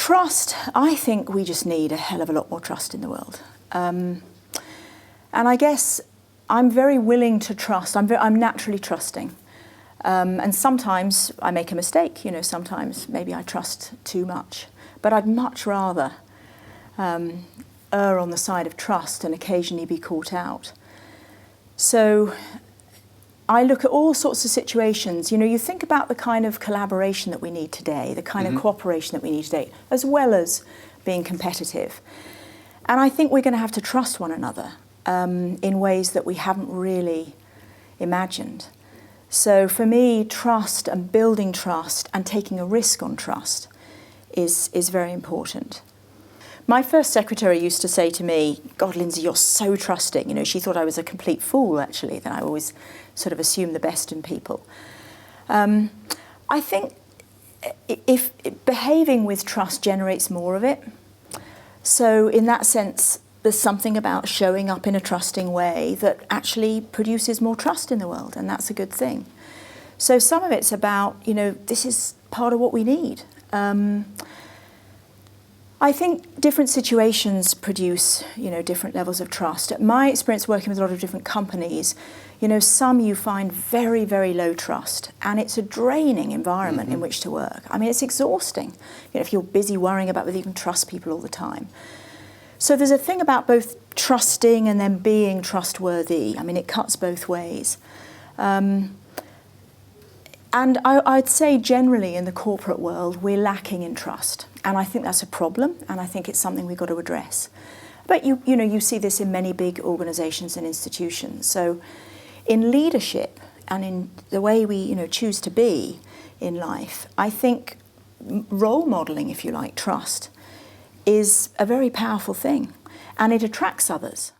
Trust, I think we just need a hell of a lot more trust in the world. And I guess I'm very willing to trust. I'm naturally trusting. And sometimes I make a mistake, sometimes maybe I trust too much. But I'd much rather err on the side of trust and occasionally be caught out. So I look at all sorts of situations. You think about the kind of collaboration that we need today, the kind of cooperation that we need today, as well as being competitive. And I think we're going to have to trust one another in ways that we haven't really imagined. So for me, trust and building trust and taking a risk on trust is very important. My first secretary used to say to me, God, Lindsey, you're so trusting. She thought I was a complete fool, actually, that I always sort of assume the best in people. I think if behaving with trust generates more of it. So in that sense, there's something about showing up in a trusting way that actually produces more trust in the world, and that's a good thing. So some of it's about, this is part of what we need. I think different situations produce, different levels of trust. My experience working with a lot of different companies, some you find very, very low trust, and it's a draining environment in which to work. I mean, it's exhausting, if you're busy worrying about whether you can trust people all the time. So there's a thing about both trusting and then being trustworthy. I mean, it cuts both ways. And I'd say generally in the corporate world, we're lacking in trust. And I think that's a problem, and I think it's something we've got to address. But you see this in many big organizations and institutions. So in leadership and in the way we choose to be in life, I think role modeling, if you like, trust, is a very powerful thing, and it attracts others.